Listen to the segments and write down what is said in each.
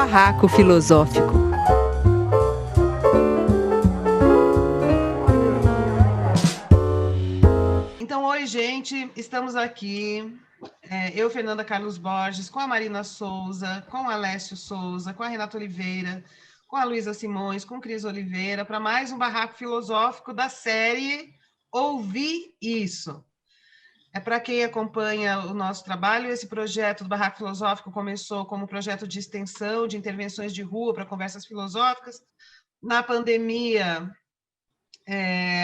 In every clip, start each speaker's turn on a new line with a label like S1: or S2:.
S1: Barraco Filosófico.
S2: Então, oi, gente, estamos aqui, eu, Fernanda Carlos Borges, com a Marina Souza, com o Alessio Souza, com a Renata Oliveira, com a Luísa Simões, com Cris Oliveira, para mais um Barraco Filosófico da série Ouvir Isso. Para quem acompanha o nosso trabalho, esse projeto do Barraco Filosófico começou como projeto de extensão, de intervenções de rua para conversas filosóficas. Na pandemia,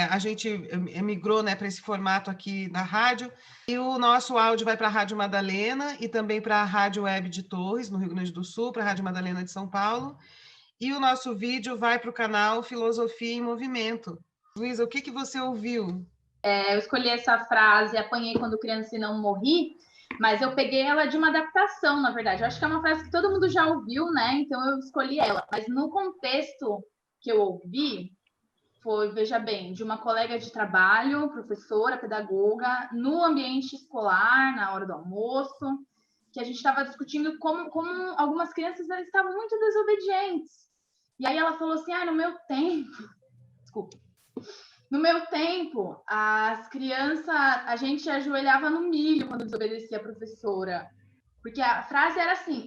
S2: a gente migrou, né, para esse formato aqui na rádio, e o nosso áudio vai para a Rádio Madalena e também para a Rádio Web de Torres, no Rio Grande do Sul, para a Rádio Madalena de São Paulo, e o nosso vídeo vai para o canal Filosofia em Movimento. Luísa, o que você ouviu?
S3: Eu escolhi essa frase, apanhei quando criança e não morri, mas eu peguei ela de uma adaptação, na verdade. Eu acho que é uma frase que todo mundo já ouviu, né? Então eu escolhi ela. Mas no contexto que eu ouvi, foi, veja bem, de uma colega de trabalho, professora, pedagoga, no ambiente escolar, na hora do almoço, que a gente estava discutindo como algumas crianças estavam muito desobedientes. E aí ela falou assim, no meu tempo... Desculpa. No meu tempo, as crianças, a gente ajoelhava no milho quando desobedecia a professora. Porque a frase era assim,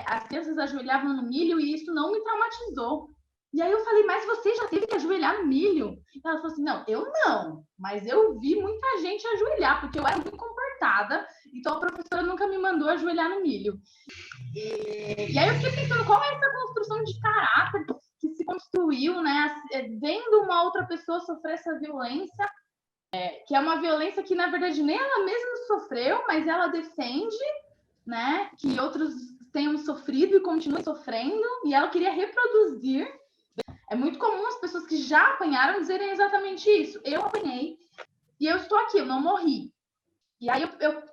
S3: as crianças ajoelhavam no milho e isso não me traumatizou. E aí eu falei, mas você já teve que ajoelhar no milho? E ela falou assim, não, eu não, mas eu vi muita gente ajoelhar, porque eu era muito comportada, então a professora nunca me mandou ajoelhar no milho. E aí eu fiquei pensando, qual é essa construção de caráter que se construiu, né, vendo uma outra pessoa sofrer essa violência, que é uma violência que, na verdade, nem ela mesma sofreu, mas ela defende, né, que outros tenham sofrido e continuem sofrendo, e ela queria reproduzir. É muito comum as pessoas que já apanharam dizerem exatamente isso. Eu apanhei e eu estou aqui, eu não morri. E aí eu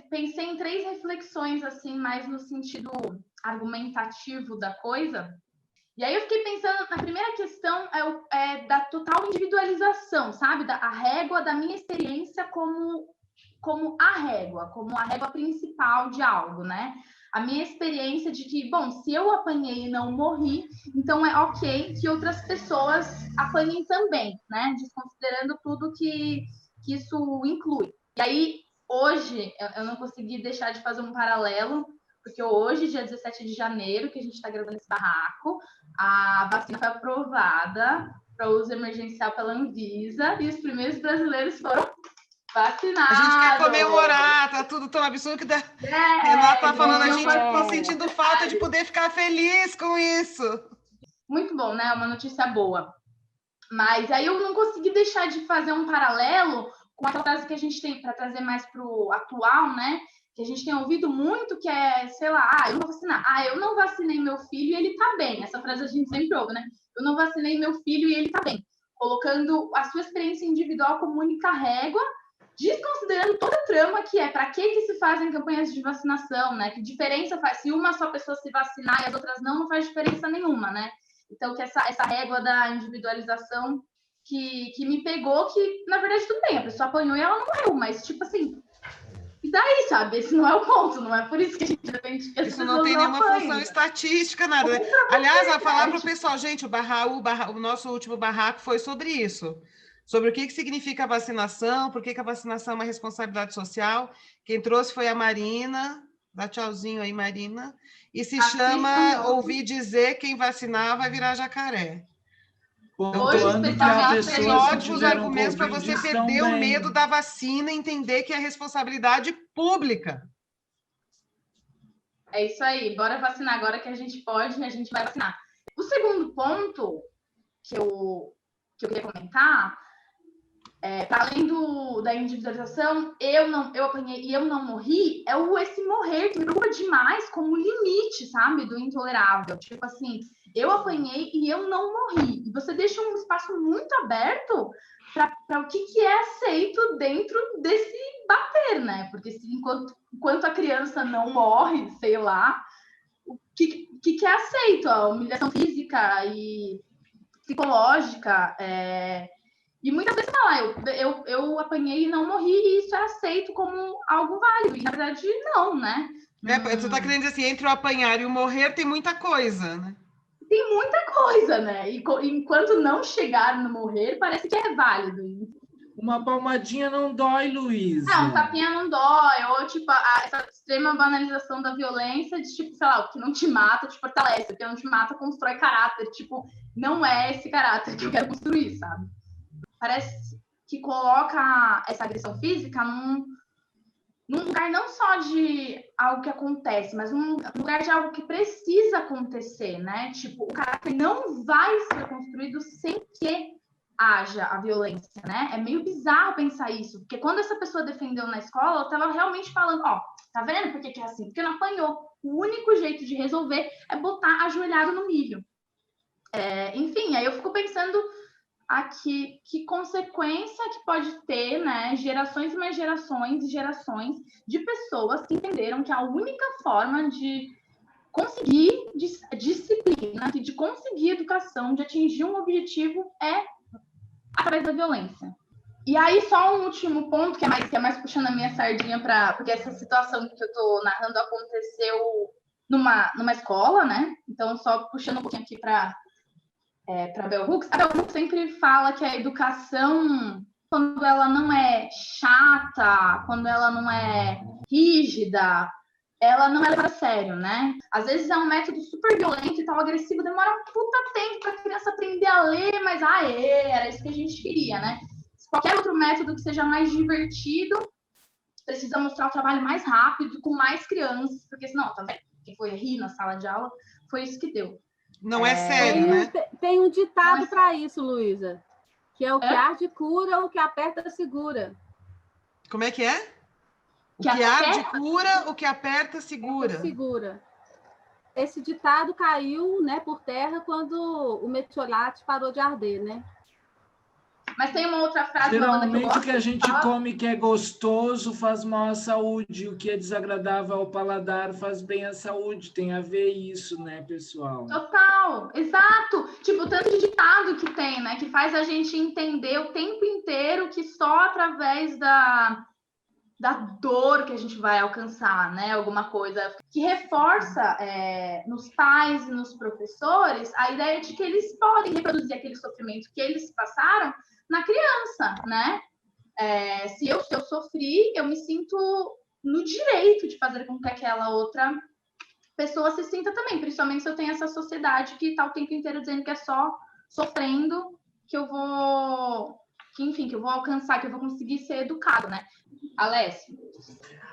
S3: pensei em 3 reflexões, assim, mais no sentido argumentativo da coisa. E aí eu fiquei pensando, na primeira questão da total individualização, sabe? A régua da minha experiência como a régua principal de algo, né? A minha experiência de que, bom, se eu apanhei e não morri, então é ok que outras pessoas apanhem também, né? Desconsiderando tudo que isso inclui. E aí, hoje, eu não consegui deixar de fazer um paralelo, porque hoje, dia 17 de janeiro, que a gente está gravando esse barraco, a vacina foi aprovada para uso emergencial pela Anvisa e os primeiros brasileiros foram vacinados.
S2: A gente quer comemorar, tá tudo tão absurdo que Renata tá falando, a gente tá sentindo falta de poder ficar feliz com isso.
S3: Muito bom, né? Uma notícia boa. Mas aí eu não consegui deixar de fazer um paralelo com aquela frase que a gente tem para trazer mais para o atual, né? Que a gente tem ouvido muito, que é, sei lá, eu não vou vacinar. Eu não vacinei meu filho e ele tá bem. Essa frase a gente sempre ouve, né? Eu não vacinei meu filho e ele tá bem. Colocando a sua experiência individual como única régua, desconsiderando toda a trama que é para que se fazem campanhas de vacinação, né? Que diferença faz? Se uma só pessoa se vacinar e as outras não faz diferença nenhuma, né? Então, que essa régua da individualização que me pegou, que, na verdade, tudo bem, a pessoa apanhou e ela não morreu, mas, tipo assim, e daí, sabe? Esse não é o ponto, não é por isso que a gente depende que as
S2: isso
S3: pessoas
S2: não tem nenhuma
S3: apanhem.
S2: Função estatística, nada. Aliás, a falar para o pessoal, gente, o nosso último barraco foi sobre isso. Sobre o que significa a vacinação, por que a vacinação é uma responsabilidade social. Quem trouxe foi a Marina. Dá tchauzinho aí, Marina. E se chama Ouvir Dizer Quem Vacinar Vai Virar Jacaré.
S4: Pontuando que há pessoas que
S2: ótimos argumentos para você perder o medo da vacina e entender que é responsabilidade pública.
S3: É isso aí. Bora vacinar agora que a gente pode, a gente vai vacinar. O segundo ponto que eu queria comentar, para além da individualização, eu apanhei e eu não morri, esse morrer que me preocupa demais como limite, sabe, do intolerável. Tipo assim, eu apanhei e eu não morri. E você deixa um espaço muito aberto para o que é aceito dentro desse bater, né? Porque enquanto a criança não morre, sei lá, o que é aceito? A humilhação física e psicológica, e muitas vezes fala, eu apanhei e não morri, e isso é aceito como algo válido. E, na verdade, não, né?
S2: Você está querendo dizer assim, entre o apanhar e o morrer tem muita coisa, né?
S3: Tem muita coisa, né? E enquanto não chegar no morrer, parece que é válido.
S4: Uma palmadinha não dói, Luísa.
S3: Um tapinha não dói. Ou, tipo, essa extrema banalização da violência de, tipo, sei lá, o que não te mata te fortalece, o que não te mata constrói caráter. Tipo, não é esse caráter que eu quero construir, sabe? Parece que coloca essa agressão física num lugar não só de algo que acontece, mas num lugar de algo que precisa acontecer, né? Tipo, o caráter não vai ser construído sem que haja a violência, né? É meio bizarro pensar isso, porque quando essa pessoa defendeu na escola, ela estava realmente falando, ó, tá vendo por que é assim? Porque não apanhou. O único jeito de resolver é botar ajoelhado no milho. Enfim, aí eu fico pensando aqui que consequência que pode ter, né? Gerações e mais gerações e gerações de pessoas que entenderam que a única forma de conseguir disciplina, de conseguir educação, de atingir um objetivo é através da violência. E aí, só um último ponto, que é mais puxando a minha sardinha porque essa situação que eu tô narrando aconteceu numa escola, né? Então, só puxando um pouquinho aqui para Bell Hooks. A Bell Hooks sempre fala que a educação, quando ela não é chata, quando ela não é rígida, ela não é levada a sério, né? Às vezes é um método super violento e tal, agressivo, demora um puta tempo para a criança aprender a ler, mas era isso que a gente queria, né? Qualquer outro método que seja mais divertido, precisa mostrar o trabalho mais rápido, com mais crianças, porque senão, tá vendo? Quem foi rir na sala de aula, foi isso que deu.
S2: Não é sério, né?
S1: Tem um ditado para isso, Luísa, que é o que arde cura, o que aperta segura.
S2: Como é que é? O que arde cura, o que aperta segura.
S1: Esse ditado caiu, né, por terra quando o metiolate parou de arder, né?
S3: Mas tem uma outra frase...
S4: Geralmente o que a gente come que é gostoso faz mal à saúde, o que é desagradável ao paladar faz bem à saúde. Tem a ver isso, né, pessoal?
S3: Total, exato. Tipo, tanto de ditado que tem, né, que faz a gente entender o tempo inteiro que só através da dor que a gente vai alcançar, né? Alguma coisa que reforça nos pais e nos professores a ideia de que eles podem reproduzir aquele sofrimento que eles passaram na criança, né? Se eu sofri, eu me sinto no direito de fazer com que aquela outra pessoa se sinta também, principalmente se eu tenho essa sociedade que está o tempo inteiro dizendo que é só sofrendo que eu vou... que eu vou alcançar, que eu vou conseguir ser educado, né? Alessio.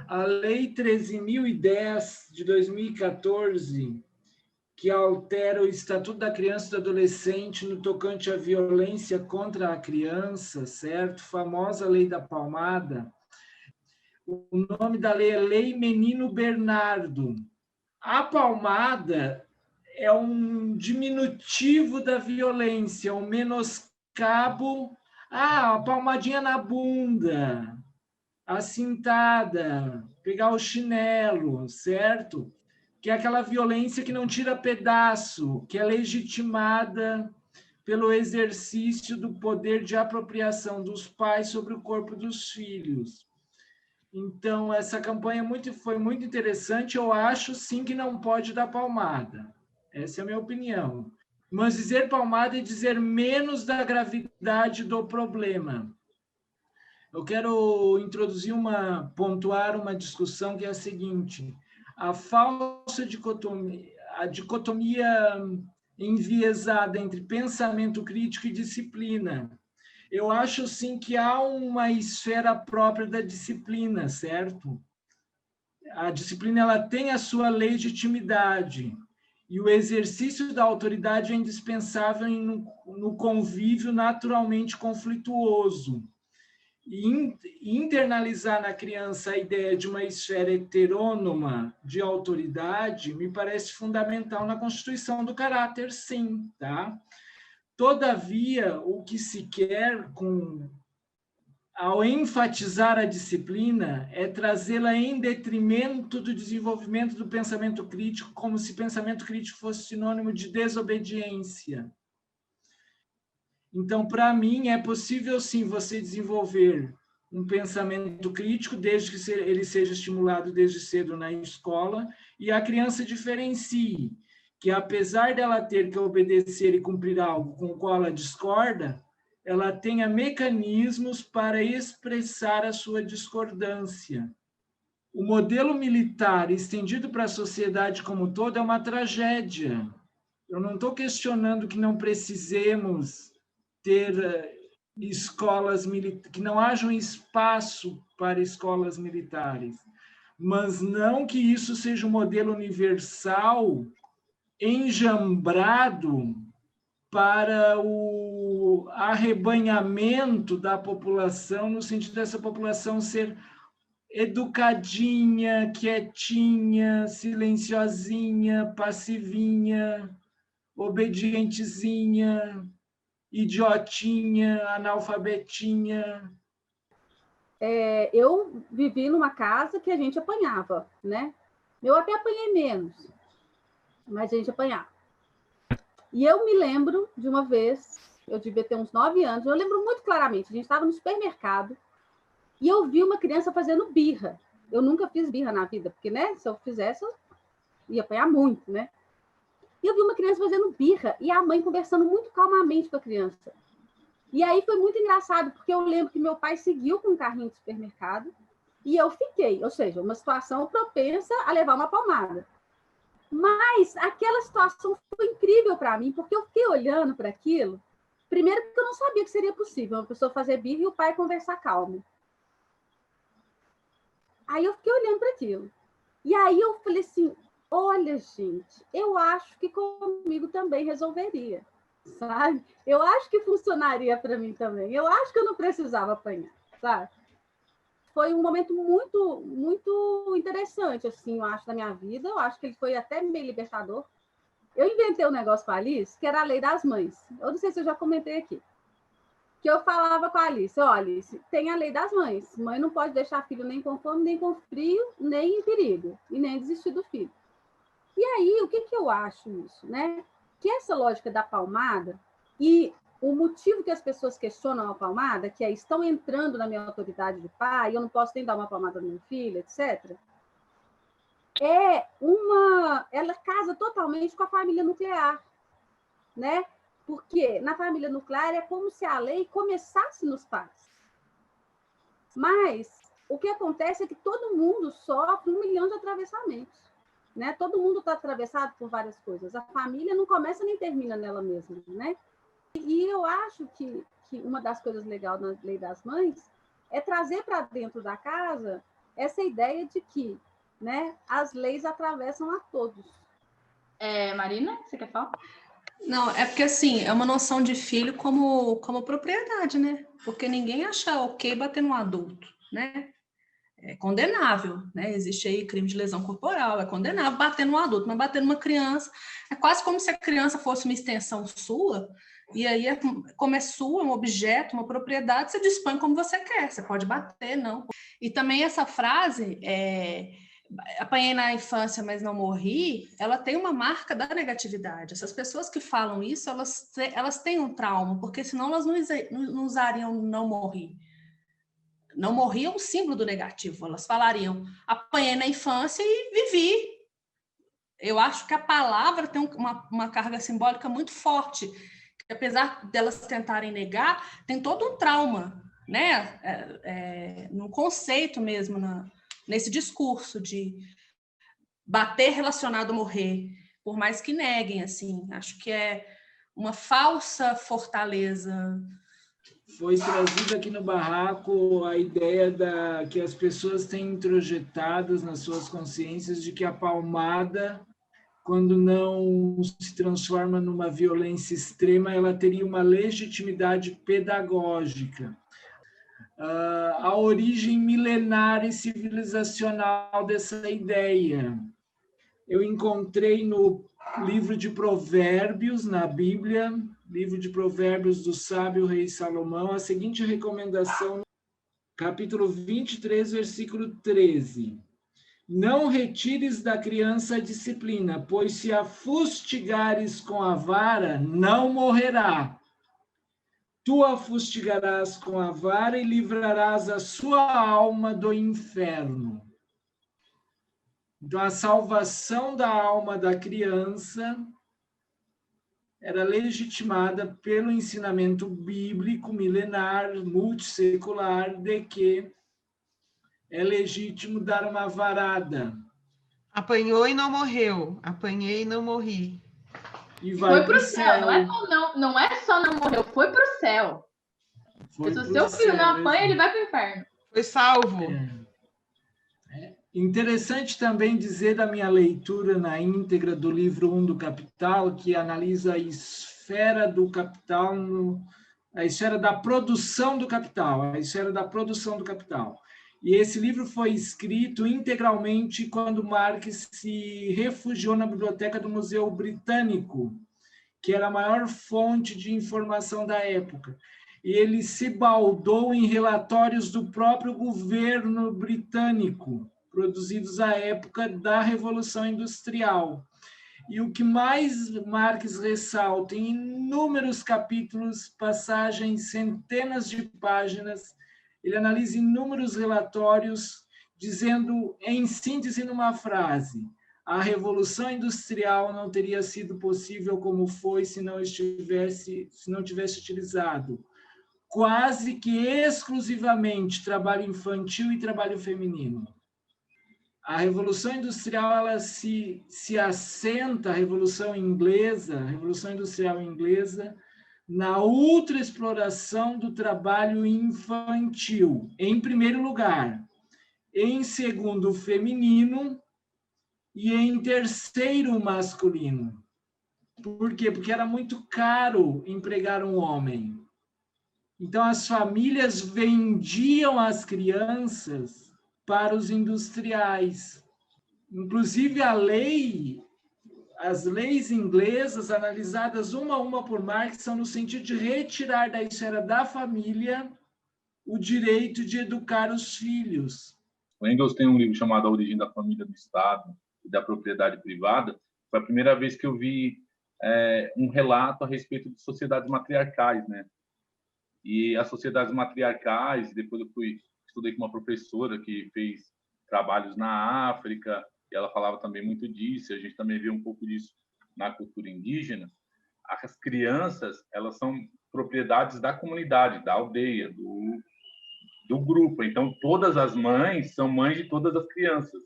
S4: A Lei 13.010 de 2014, que altera o Estatuto da Criança e do Adolescente no tocante à violência contra a criança, certo? Famosa Lei da Palmada. O nome da lei é Lei Menino Bernardo. A palmada é um diminutivo da violência, um menoscabo. A palmadinha na bunda, a cintada, pegar o chinelo, certo? Que é aquela violência que não tira pedaço, que é legitimada pelo exercício do poder de apropriação dos pais sobre o corpo dos filhos. Então, essa campanha foi muito interessante. Eu acho, sim, que não pode dar palmada. Essa é a minha opinião. Mas dizer palmada é dizer menos da gravidade do problema. Eu quero pontuar uma discussão que é a seguinte: a falsa dicotomia, a dicotomia enviesada entre pensamento crítico e disciplina. Eu acho, sim, que há uma esfera própria da disciplina, certo? A disciplina ela tem a sua legitimidade. E o exercício da autoridade é indispensável no convívio naturalmente conflituoso. E internalizar na criança a ideia de uma esfera heterônoma de autoridade me parece fundamental na constituição do caráter, sim, tá? Todavia, o que se quer ao enfatizar a disciplina é trazê-la em detrimento do desenvolvimento do pensamento crítico, como se pensamento crítico fosse sinônimo de desobediência. Então, para mim, é possível, sim, você desenvolver um pensamento crítico, desde que ele seja estimulado desde cedo na escola, e a criança diferencie que, apesar dela ter que obedecer e cumprir algo com o qual ela discorda, ela tenha mecanismos para expressar a sua discordância. O modelo militar estendido para a sociedade como um todo é uma tragédia. Eu não estou questionando que não precisemos ter escolas militares, que não haja um espaço para escolas militares, mas não que isso seja um modelo universal enjambrado para o arrebanhamento da população, no sentido dessa população ser educadinha, quietinha, silenciosinha, passivinha, obedientezinha, idiotinha, analfabetinha.
S1: Eu vivi numa casa que a gente apanhava, né? Eu até apanhei menos, mas a gente apanhava. E eu me lembro de uma vez, eu devia ter uns 9 anos, eu lembro muito claramente, a gente estava no supermercado e eu vi uma criança fazendo birra. Eu nunca fiz birra na vida, porque, né, se eu fizesse, eu ia apanhar muito, né? E eu vi uma criança fazendo birra e a mãe conversando muito calmamente com a criança. E aí foi muito engraçado, porque eu lembro que meu pai seguiu com um carrinho de supermercado e eu fiquei, ou seja, uma situação propensa a levar uma palmada. Mas aquela situação foi incrível para mim, porque eu fiquei olhando para aquilo, primeiro porque eu não sabia que seria possível uma pessoa fazer birra e o pai conversar calmo. Aí eu fiquei olhando para aquilo. E aí eu falei assim, olha, gente, eu acho que comigo também resolveria, sabe? Eu acho que funcionaria para mim também. Eu acho que eu não precisava apanhar, sabe? Foi um momento muito, muito interessante, assim, eu acho, da minha vida. Eu acho que ele foi até meio libertador. Eu inventei um negócio com a Alice, que era a lei das mães. Eu não sei se eu já comentei aqui. Que eu falava com a Alice, olha, Alice, tem a lei das mães. Mãe não pode deixar filho nem com fome, nem com frio, nem em perigo. E nem desistir do filho. E aí, o que eu acho isso, né? Que essa lógica da palmada e o motivo que as pessoas questionam a palmada, que é estão entrando na minha autoridade de pai, eu não posso nem dar uma palmada no meu filho, etc., ela casa totalmente com a família nuclear, né? Porque na família nuclear é como se a lei começasse nos pais. Mas o que acontece é que todo mundo sofre 1 milhão de atravessamentos, né? Todo mundo está atravessado por várias coisas. A família não começa nem termina nela mesma, né? E eu acho que uma das coisas legais na lei das mães é trazer para dentro da casa essa ideia de que, né, as leis atravessam a todos.
S3: Marina, você quer falar?
S5: Não, é porque assim, é uma noção de filho como propriedade, né? Porque ninguém acha ok bater num adulto, né? É condenável, né? Existe aí crime de lesão corporal, é condenável bater num adulto, mas bater numa criança é quase como se a criança fosse uma extensão sua, e aí, como é sua, um objeto, uma propriedade, você dispõe como você quer, você pode bater, não. E também essa frase, apanhei na infância, mas não morri, ela tem uma marca da negatividade. Essas pessoas que falam isso, elas têm um trauma, porque senão elas não usariam não morri. Não morri é um símbolo do negativo. Elas falariam, apanhei na infância e vivi. Eu acho que a palavra tem uma carga simbólica muito forte, que apesar delas tentarem negar, tem todo um trauma, né? No conceito mesmo, nesse discurso de bater relacionado a morrer, por mais que neguem, assim. Acho que é uma falsa fortaleza.
S4: Foi trazida aqui no barraco a ideia que as pessoas têm introjetadas nas suas consciências de que a palmada, quando não se transforma numa violência extrema, ela teria uma legitimidade pedagógica. A origem milenar e civilizacional dessa ideia. Eu encontrei no livro de Provérbios, na Bíblia, livro de Provérbios do sábio rei Salomão, a seguinte recomendação, capítulo 23, versículo 13. Não retires da criança a disciplina, pois se a fustigares com a vara, não morrerá. Tu a fustigarás com a vara e livrarás a sua alma do inferno. Então, a salvação da alma da criança era legitimada pelo ensinamento bíblico milenar, multissecular, de que é legítimo dar uma varada.
S2: Apanhou e não morreu. Apanhei e não morri.
S4: E vai
S3: Foi
S4: para
S3: pro
S4: o
S3: céu.
S4: céu.
S3: Não é só não morreu, foi pro céu.
S4: Foi
S3: Se o
S4: pro
S3: seu filho
S4: céu,
S3: não apanha, ele vai pro inferno.
S2: Foi salvo.
S4: Interessante também dizer da minha leitura na íntegra do livro 1 do Capital, que analisa a esfera do capital, a esfera da produção do capital, a esfera da produção do capital. E esse livro foi escrito integralmente quando Marx se refugiou na biblioteca do Museu Britânico, que era a maior fonte de informação da época. E ele se baldou em relatórios do próprio governo britânico, produzidos à época da Revolução Industrial. E o que mais Marx ressalta em inúmeros capítulos, passagens, centenas de páginas, ele analisa inúmeros relatórios, dizendo, em síntese, numa frase: a Revolução Industrial não teria sido possível como foi se não tivesse utilizado quase que exclusivamente trabalho infantil e trabalho feminino. A Revolução Industrial, ela se assenta, a Revolução Industrial Inglesa, na ultraexploração do trabalho infantil, em primeiro lugar. Em segundo, o feminino. E em terceiro, o masculino. Por quê? Porque era muito caro empregar um homem. Então, as famílias vendiam as crianças para os industriais. Inclusive, as leis inglesas, analisadas uma a uma por Marx, são no sentido de retirar da esfera da família o direito de educar os filhos.
S6: O Engels tem um livro chamado A Origem da Família do Estado e da Propriedade Privada. Foi a primeira vez que eu vi um relato a respeito de sociedades matriarcais, né? E as sociedades matriarcais, depois eu estudei com uma professora que fez trabalhos na África, e ela falava também muito disso, a gente também vê um pouco disso na cultura indígena. As crianças, elas são propriedades da comunidade, da aldeia, do grupo. Então, todas as mães são mães de todas as crianças,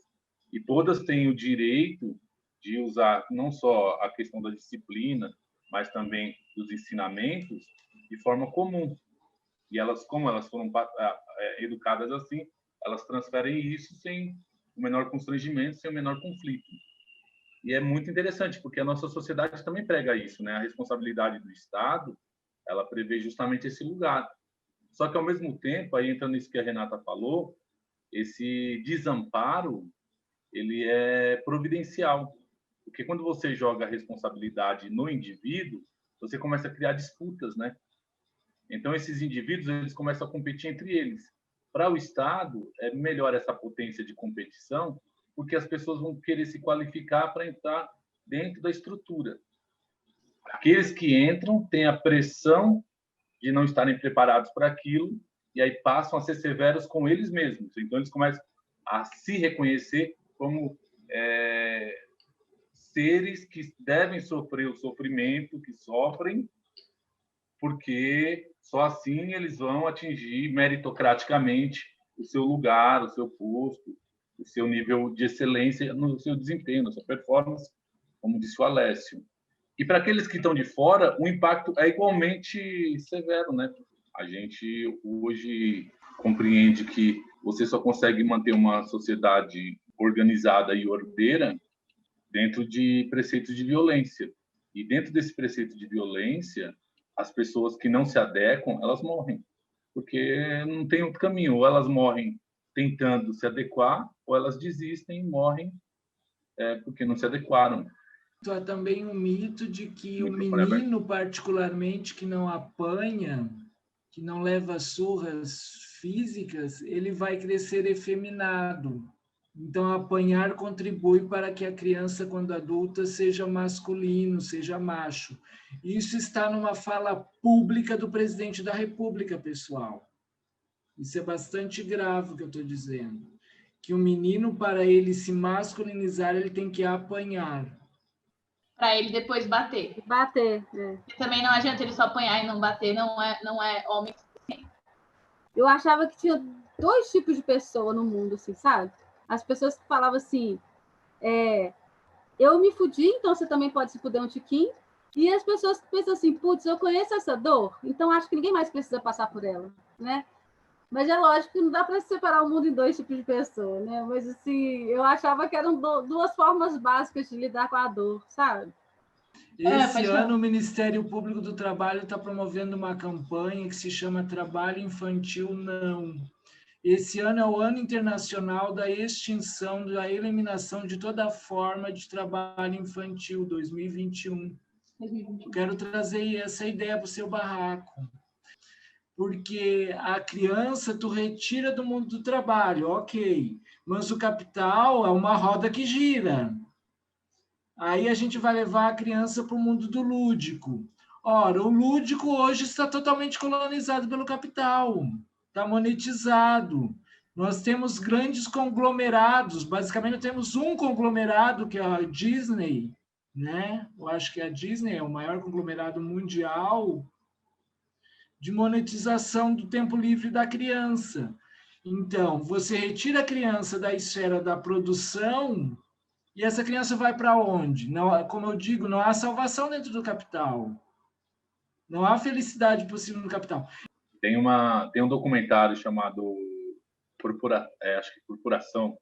S6: e todas têm o direito de usar não só a questão da disciplina, mas também dos ensinamentos de forma comum. E elas, como elas foram educadas assim, elas transferem isso sem o menor constrangimento, sem o menor conflito. E é muito interessante, porque a nossa sociedade também prega isso, né? A responsabilidade do Estado, ela prevê justamente esse lugar. Só que, ao mesmo tempo, aí entrando nisso que a Renata falou, esse desamparo, ele é providencial. Porque quando você joga a responsabilidade no indivíduo, você começa a criar disputas, né? Então, esses indivíduos, eles começam a competir entre eles. Para o Estado, é melhor essa potência de competição, porque as pessoas vão querer se qualificar para entrar dentro da estrutura. Aqueles que entram têm a pressão de não estarem preparados para aquilo, e aí passam a ser severos com eles mesmos. Então, eles começam a se reconhecer como seres que devem sofrer o sofrimento que sofrem, porque só assim eles vão atingir meritocraticamente o seu lugar, o seu posto, o seu nível de excelência no seu desempenho, na sua performance, como disse o Alessio. E para aqueles que estão de fora, o impacto é igualmente severo, né? A gente hoje compreende que você só consegue manter uma sociedade organizada e ordeira dentro de preceitos de violência. E dentro desse preceito de violência, as pessoas que não se adequam, elas morrem. Porque não tem outro caminho. Ou elas morrem tentando se adequar, ou elas desistem e morrem porque não se adequaram.
S4: Há também um mito de que o menino, particularmente, que não apanha, que não leva surras físicas, ele vai crescer efeminado. Então, apanhar contribui para que a criança, quando adulta, seja masculino, seja macho. Isso está numa fala pública do presidente da República, pessoal. Isso é bastante grave o que eu estou dizendo. Que o menino, para ele se masculinizar, ele tem que apanhar.
S3: Para ele depois bater.
S1: Bater, é.
S3: Também não adianta ele só apanhar e não bater, não é homem.
S1: Eu achava que tinha 2 tipos de pessoa no mundo, assim, sabe? As pessoas que falavam assim, eu me fudi, então você também pode se fuder um tiquinho. E as pessoas que pensam assim, putz, eu conheço essa dor, então acho que ninguém mais precisa passar por ela, né? Mas é lógico que não dá para separar o mundo em 2 tipos de pessoa, né? Mas assim, eu achava que eram 2 formas básicas de lidar com a dor, sabe?
S4: Esse ano o Ministério Público do Trabalho está promovendo uma campanha que se chama Trabalho Infantil Não. Esse ano é o ano internacional da extinção, da eliminação de toda forma de trabalho infantil, 2021. Eu quero trazer essa ideia para o seu barraco. Porque a criança tu retira do mundo do trabalho, ok. Mas o capital é uma roda que gira. Aí a gente vai levar a criança para o mundo do lúdico. Ora, o lúdico hoje está totalmente colonizado pelo capital. Está monetizado. Nós temos grandes conglomerados. Basicamente, temos um conglomerado, que é a Disney, né? Eu acho que a Disney é o maior conglomerado mundial de monetização do tempo livre da criança. Então, você retira a criança da esfera da produção e essa criança vai para onde? Não, como eu digo, não há salvação dentro do capital. Não há felicidade possível no capital.
S6: Tem um documentário chamado Corporação,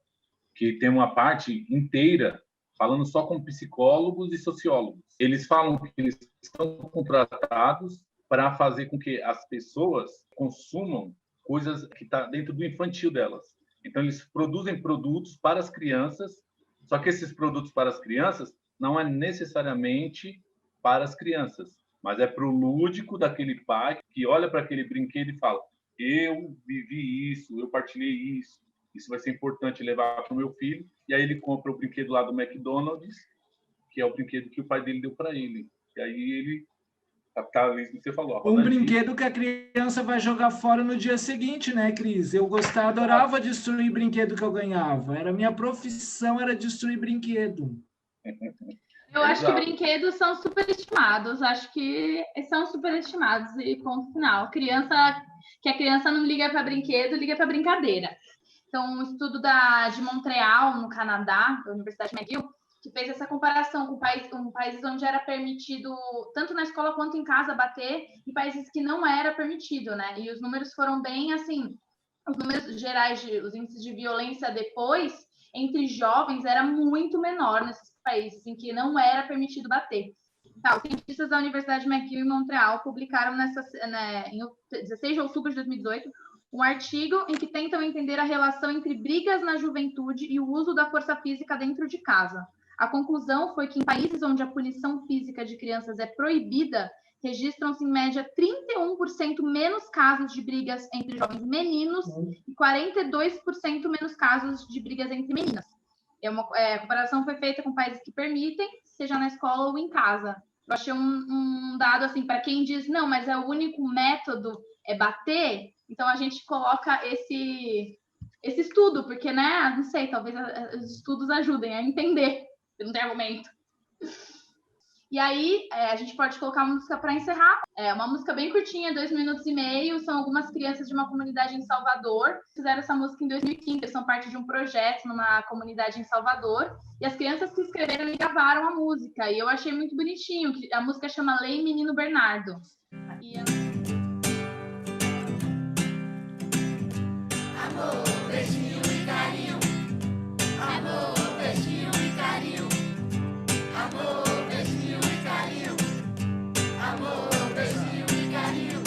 S6: que tem uma parte inteira falando só com psicólogos e sociólogos. Eles falam que eles estão contratados para fazer com que as pessoas consumam coisas que estão dentro do infantil delas. Então, eles produzem produtos para as crianças, só que esses produtos para as crianças não é necessariamente para as crianças, mas é para o lúdico daquele pai que olha para aquele brinquedo e fala: eu vivi isso, eu partilhei isso vai ser importante levar para o meu filho. E aí ele compra o brinquedo lá do McDonald's, que é o brinquedo que o pai dele deu para ele. E aí ele capitalismo que você falou.
S4: Um brinquedo que a criança vai jogar fora no dia seguinte, né, Cris? Eu adorava destruir brinquedo que eu ganhava. Era minha profissão, era destruir brinquedo.
S3: Eu acho que brinquedos são superestimados. Acho que são superestimados e ponto final. A criança não liga para brinquedo, liga para brincadeira. Então, um estudo de Montreal, no Canadá, da Universidade McGill, que fez essa comparação com países onde era permitido, tanto na escola quanto em casa, bater, e países que não era permitido, né? E os números foram bem, assim, os números gerais, os índices de violência depois, entre jovens, era muito menor nesses países em que não era permitido bater. Tá, os cientistas da Universidade McGill em Montreal publicaram em 16 de outubro de 2018 um artigo em que tentam entender a relação entre brigas na juventude e o uso da força física dentro de casa. A conclusão foi que em países onde a punição física de crianças é proibida, registram-se em média 31% menos casos de brigas entre jovens meninos e 42% menos casos de brigas entre meninas. A comparação foi feita com países que permitem, seja na escola ou em casa. Eu achei um dado assim, para quem diz, não, mas é o único método é bater, então a gente coloca esse estudo, porque, né, não sei, talvez os estudos ajudem a entender, não tem argumento. E aí, a gente pode colocar uma música para encerrar. É uma música bem curtinha, 2 minutos e meio. São algumas crianças de uma comunidade em Salvador. Fizeram essa música em 2015. Eles são parte de um projeto numa comunidade em Salvador. E as crianças que escreveram e gravaram a música. E eu achei muito bonitinho. A música chama Lei Menino Bernardo.
S7: Amor, beijinho e carinho. Amor, beijinho e carinho. Amor. Amor, beijinho e carinho,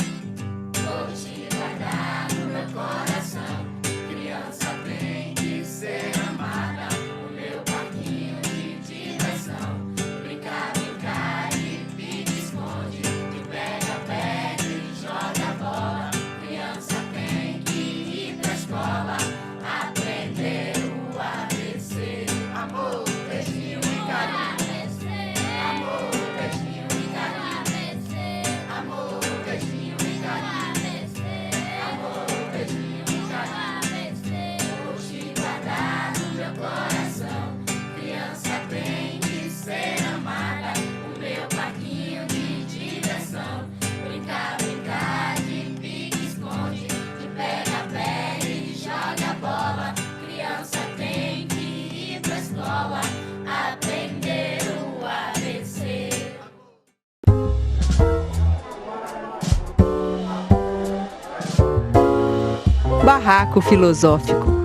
S7: vou te guardar no meu coração. Criança tem que ser amada, o meu parquinho de diversão. Brincar, brincar e pique, esconde, e pega, pega e joga bola. Criança tem que ir pra escola.
S8: Barraco Filosófico.